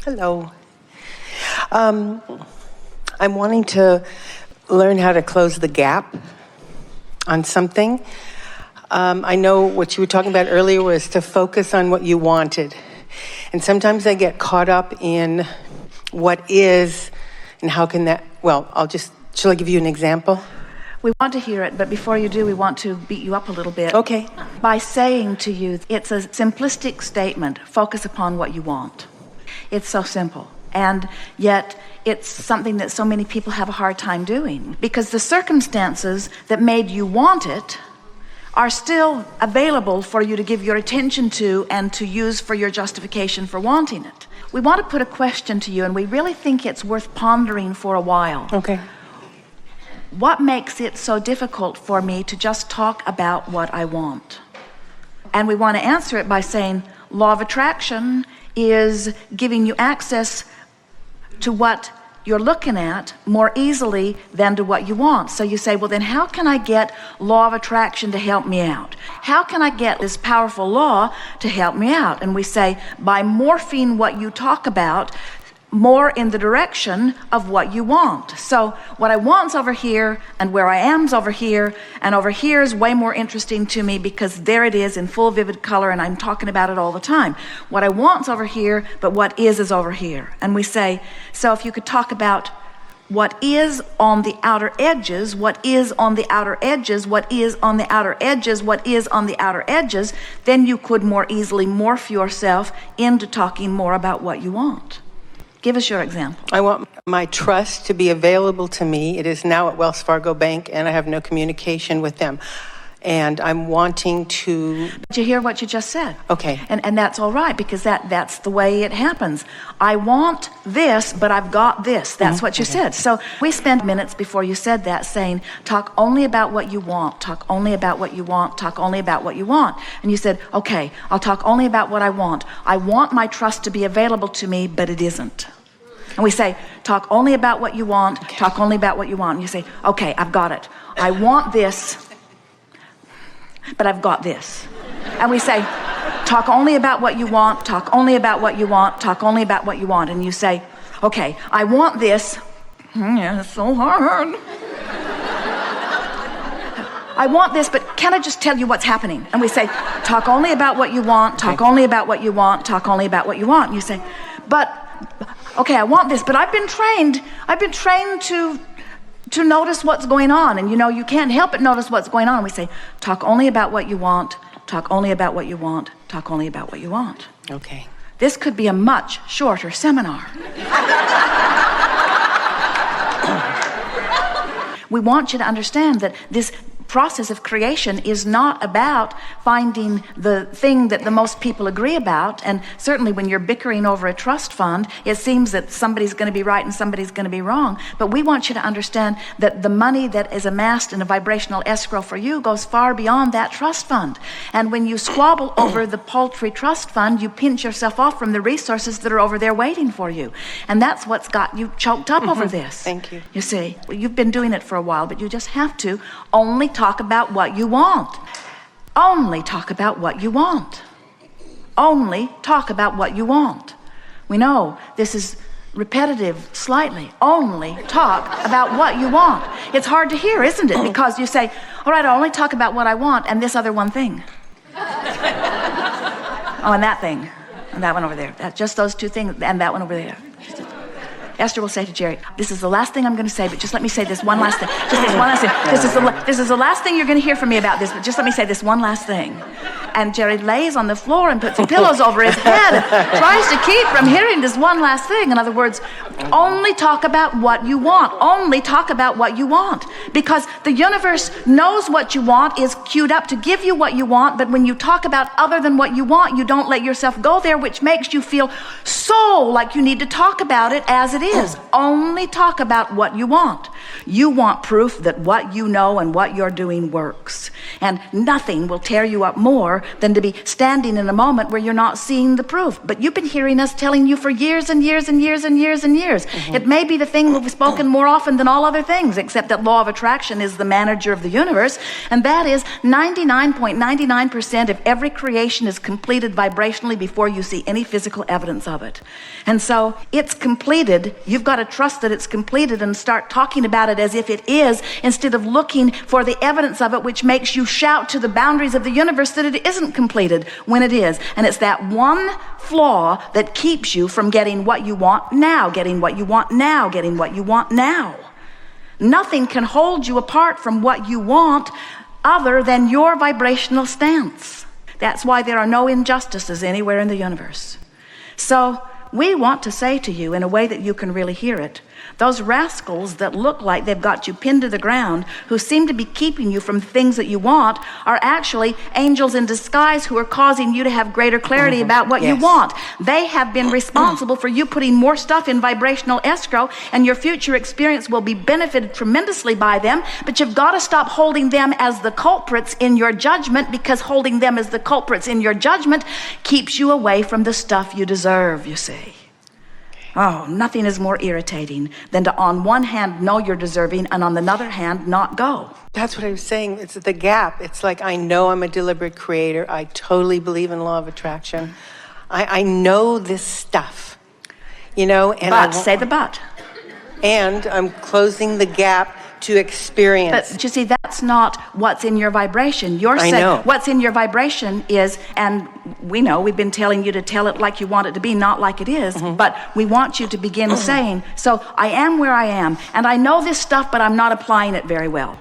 Hello. I'm wanting to learn how to close the gap on something. I know what you were talking about earlier was to focus on what you wanted. And sometimes I get caught up in what is and how can that, shall I give you an example? We want to hear it, but before you do, we want to beat you up a little bit. Okay. By saying to you, it's a simplistic statement, focus upon what you want. It's so simple. And yet, it's something that so many people have a hard time doing. Because the circumstances that made you want it are still available for you to give your attention to and to use for your justification for wanting it. We want to put a question to you, and we really think it's worth pondering for a while. Okay. What makes it so difficult for me to just talk about what I want? And we want to answer it by saying, law of attraction is giving you access to what you're looking at more easily than to what you want. So you say, well, then how can I get law of attraction to help me out? How can I get this powerful law to help me out? And we say, by morphing what you talk about more in the direction of what you want. So what I want's over here, and where I am's over here, and over here is way more interesting to me because there it is in full vivid color and I'm talking about it all the time. What I want's over here, but what is over here. And we say, so if you could talk about what is on the outer edges, what is on the outer edges, what is on the outer edges, what is on the outer edges, then you could more easily morph yourself into talking more about what you want. Give us your example. I want my trust to be available to me. It is now at Wells Fargo Bank, and I have no communication with them. And I'm wanting to... Did you hear what you just said? Okay. And that's all right, because that's the way it happens. I want this, but I've got this. That's what you said. So we spent minutes before you said that saying, talk only about what you want, talk only about what you want, talk only about what you want. And you said, okay, I'll talk only about what I want. I want my trust to be available to me, but it isn't. And we say, talk only about what you want, talk only about what you want. And you say, okay, I've got it. I want this, but I've got this. And we say, talk only about what you want, talk only about what you want, talk only about what you want. And you say, okay, I want this. Yeah, it's so hard. I want this, but can I just tell you what's happening? And we say, talk only about what you want, talk only about what you want, talk only about what you want. And you say, okay, I want this, but I've been trained to notice what's going on. And you can't help but notice what's going on. We say, talk only about what you want, talk only about what you want, talk only about what you want. Okay. This could be a much shorter seminar. We want you to understand that this process of creation is not about finding the thing that the most people agree about. And certainly when you're bickering over a trust fund, it seems that somebody's going to be right and somebody's going to be wrong. But we want you to understand that the money that is amassed in a vibrational escrow for you goes far beyond that trust fund. And when you squabble over the paltry trust fund, you pinch yourself off from the resources that are over there waiting for you. And that's what's got you choked up over this. Thank you. You see, you've been doing it for a while, but you just have to only talk about what you want. Only talk about what you want. Only talk about what you want. We know this is repetitive slightly. Only talk about what you want. It's hard to hear, isn't it? Because you say, all right, I'll only talk about what I want and this other one thing. Oh, and that thing. And that one over there. Just those two things and that one over there. Esther will say to Jerry, this is the last thing I'm going to say, but just let me say this one last thing. Just this one last thing. This is the last thing you're going to hear from me about this, but just let me say this one last thing. And Jerry lays on the floor and puts pillows over his head and tries to keep from hearing this one last thing. In other words, only talk about what you want. Only talk about what you want. Because the universe knows what you want, is queued up to give you what you want, but when you talk about other than what you want, you don't let yourself go there, which makes you feel so like you need to talk about it as it is. Only talk about what you want. You want proof that what you know and what you're doing works. And nothing will tear you up more than to be standing in a moment where you're not seeing the proof. But you've been hearing us telling you for years and years and years and years and years. It may be the thing we've spoken more often than all other things, except that law of attraction is the manager of the universe, and that is 99.99% of every creation is completed vibrationally before you see any physical evidence of it. And so it's completed. You've got to trust that it's completed and start talking about it as if it is, instead of looking for the evidence of it, which makes you shout to the boundaries of the universe that it isn't completed when it is. And it's that one flaw that keeps you from getting what you want now, getting what you want now, getting what you want now. Nothing can hold you apart from what you want other than your vibrational stance. That's why there are no injustices anywhere in the universe. So we want to say to you, in a way that you can really hear it, those rascals that look like they've got you pinned to the ground, who seem to be keeping you from things that you want, are actually angels in disguise who are causing you to have greater clarity about what you want. They have been responsible for you putting more stuff in vibrational escrow, and your future experience will be benefited tremendously by them. But you've got to stop holding them as the culprits in your judgment, because holding them as the culprits in your judgment keeps you away from the stuff you deserve, you see. Oh, nothing is more irritating than to, on one hand, know you're deserving, and on the other hand, not go. That's what I was saying. It's the gap. It's like, I know I'm a deliberate creator. I totally believe in law of attraction. I know this stuff, and but, say the but. And I'm closing the gap to experience. But you see, that's not what's in your vibration. You're saying what's in your vibration is, and we know we've been telling you to tell it like you want it to be, not like it is, but we want you to begin saying, so I am where I am, and I know this stuff, but I'm not applying it very well.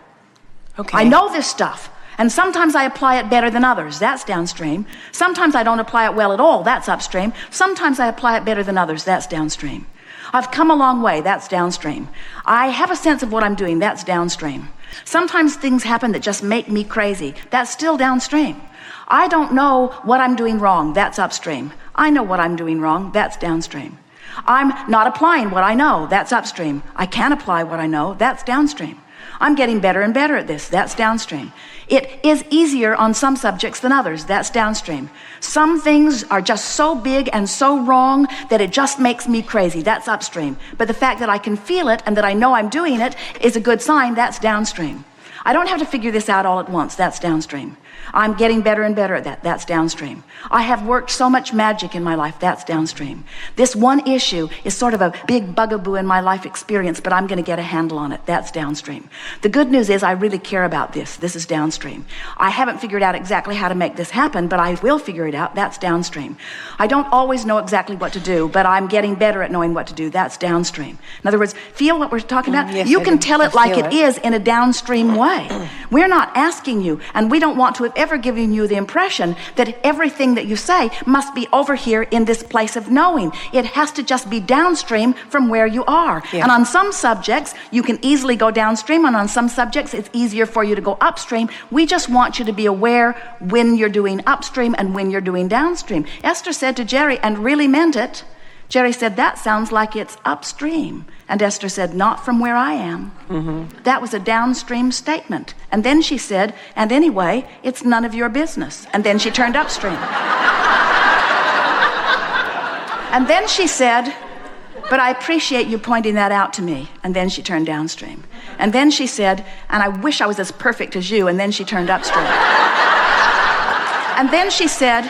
Okay. I know this stuff, and sometimes I apply it better than others. That's downstream. Sometimes I don't apply it well at all. That's upstream. Sometimes I apply it better than others. That's downstream. I've come a long way. That's downstream. I have a sense of what I'm doing. That's downstream. Sometimes things happen that just make me crazy. That's still downstream. I don't know what I'm doing wrong. That's upstream. I know what I'm doing wrong. That's downstream. I'm not applying what I know. That's upstream. I can apply what I know. That's downstream. I'm getting better and better at this. That's downstream. It is easier on some subjects than others. That's downstream. Some things are just so big and so wrong that it just makes me crazy. That's upstream. But the fact that I can feel it and that I know I'm doing it is a good sign. That's downstream. I don't have to figure this out all at once. That's downstream. I'm getting better and better at that. That's downstream. I have worked so much magic in my life. That's downstream. This one issue is sort of a big bugaboo in my life experience, but I'm going to get a handle on it. That's downstream. The good news is I really care about this. This is downstream. I haven't figured out exactly how to make this happen, but I will figure it out. That's downstream. I don't always know exactly what to do, but I'm getting better at knowing what to do. That's downstream. In other words, feel what we're talking about? Yes, you can tell it like it is in a downstream way. We're not asking you, and we don't want to have ever given you the impression that everything that you say must be over here in this place of knowing. It has to just be downstream from where you are. Yeah. And on some subjects, you can easily go downstream, and on some subjects, it's easier for you to go upstream. We just want you to be aware when you're doing upstream and when you're doing downstream. Esther said to Jerry, and really meant it, Jerry said, that sounds like it's upstream. And Esther said, not from where I am. That was a downstream statement. And then she said, and anyway, it's none of your business. And then she turned upstream. And then she said, but I appreciate you pointing that out to me. And then she turned downstream. And then she said, and I wish I was as perfect as you. And then she turned upstream. And then she said,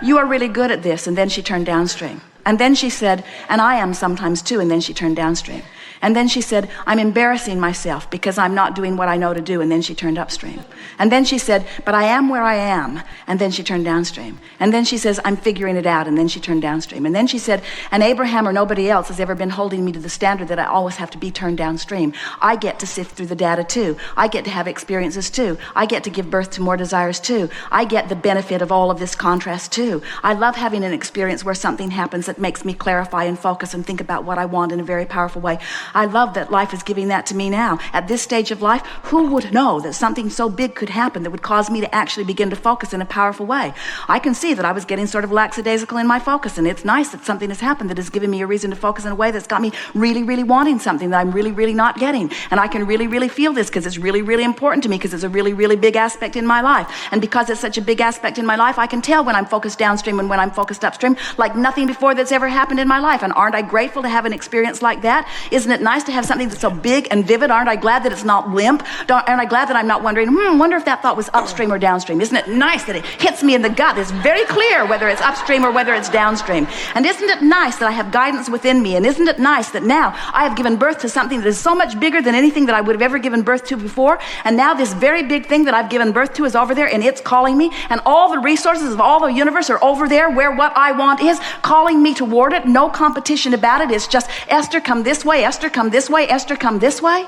you are really good at this. And then she turned downstream. And then she said, and I am sometimes too, and then she turned downstream. And then she said, I'm embarrassing myself because I'm not doing what I know to do, and then she turned upstream. And then she said, but I am where I am, and then she turned downstream. And then she says, I'm figuring it out, and then she turned downstream. And then she said, and Abraham or nobody else has ever been holding me to the standard that I always have to be turned downstream. I get to sift through the data too. I get to have experiences too. I get to give birth to more desires too. I get the benefit of all of this contrast too. I love having an experience where something happens that makes me clarify and focus and think about what I want in a very powerful way. I love that life is giving that to me now. At this stage of life, who would know that something so big could happen that would cause me to actually begin to focus in a powerful way? I can see that I was getting sort of lackadaisical in my focus, and it's nice that something has happened that has given me a reason to focus in a way that's got me really, really wanting something that I'm really, really not getting. And I can really, really feel this because it's really, really important to me, because it's a really, really big aspect in my life. And because it's such a big aspect in my life, I can tell when I'm focused downstream and when I'm focused upstream like nothing before that's ever happened in my life. And aren't I grateful to have an experience like that? Isn't it nice to have something that's so big and vivid? Aren't I glad that it's not limp? Aren't I glad that I'm not wondering, wonder if that thought was upstream or downstream? Isn't it nice that it hits me in the gut? It's very clear whether it's upstream or whether it's downstream. And isn't it nice that I have guidance within me? And isn't it nice that now I have given birth to something that is so much bigger than anything that I would have ever given birth to before? And now this very big thing that I've given birth to is over there, and it's calling me, and all the resources of all the universe are over there where what I want is, calling me toward it. No competition about it. It's just, Esther, come this way, Esther, come this way, Esther, come this way.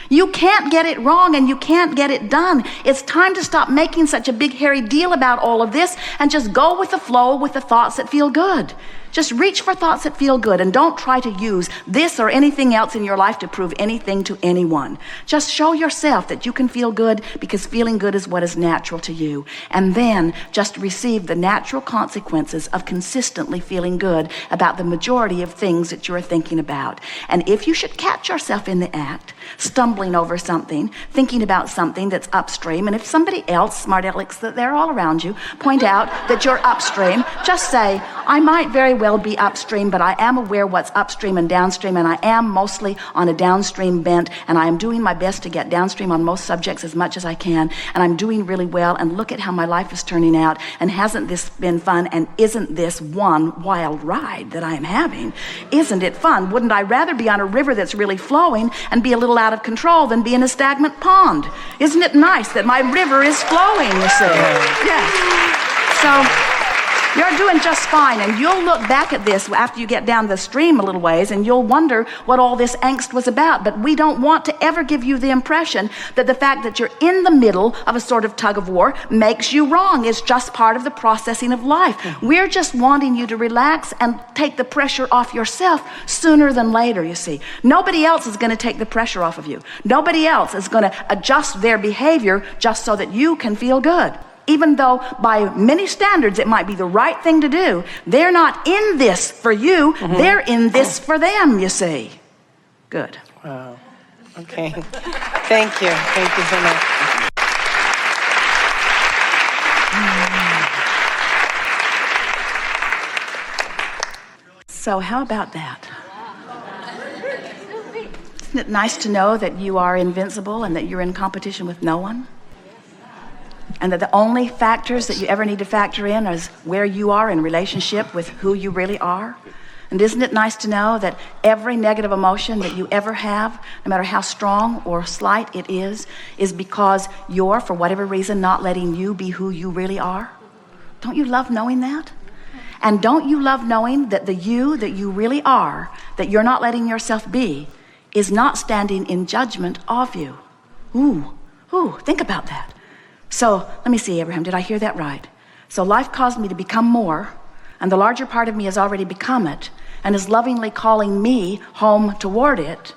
You can't get it wrong, and you can't get it done. It's time to stop making such a big hairy deal about all of this and just go with the flow with the thoughts that feel good. Just reach for thoughts that feel good, and don't try to use this or anything else in your life to prove anything to anyone. Just show yourself that you can feel good, because feeling good is what is natural to you. And then just receive the natural consequences of consistently feeling good about the majority of things that you're thinking about. And if you should catch yourself in the act, stumbling over something, thinking about something that's upstream, and if somebody else, smart alecks that they're all around you, point out that you're upstream, just say, I might very well be upstream, but I am aware what's upstream and downstream, and I am mostly on a downstream bent, and I am doing my best to get downstream on most subjects as much as I can, and I'm doing really well, and look at how my life is turning out, and hasn't this been fun, and isn't this one wild ride that I am having? Isn't it fun? Wouldn't I rather be on a river that's really flowing and be a little out of control than be in a stagnant pond? Isn't it nice that my river is flowing, you see? Yeah. So you're doing just fine, and you'll look back at this after you get down the stream a little ways, and you'll wonder what all this angst was about. But we don't want to ever give you the impression that the fact that you're in the middle of a sort of tug of war makes you wrong. It's just part of the processing of life. We're just wanting you to relax and take the pressure off yourself sooner than later, you see. Nobody else is going to take the pressure off of you. Nobody else is going to adjust their behavior just so that you can feel good. Even though by many standards it might be the right thing to do, they're not in this for you, they're in this for them, you see. Good. Wow. Okay. Thank you. Thank you so much. So how about that? Isn't it nice to know that you are invincible and that you're in competition with no one? And that the only factors that you ever need to factor in is where you are in relationship with who you really are. And isn't it nice to know that every negative emotion that you ever have, no matter how strong or slight it is because you're, for whatever reason, not letting you be who you really are? Don't you love knowing that? And don't you love knowing that the you that you really are, that you're not letting yourself be, is not standing in judgment of you? Ooh, think about that. So let me see, Abraham, did I hear that right? So life caused me to become more, and the larger part of me has already become it, and is lovingly calling me home toward it.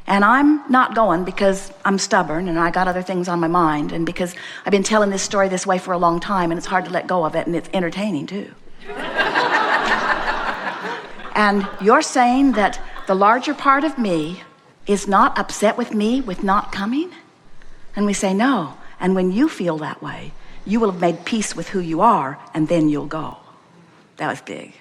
And I'm not going because I'm stubborn and I got other things on my mind, and because I've been telling this story this way for a long time, and it's hard to let go of it, and it's entertaining too. And you're saying that the larger part of me is not upset with me with not coming? And we say no. And when you feel that way, you will have made peace with who you are, and then you'll go. That was big.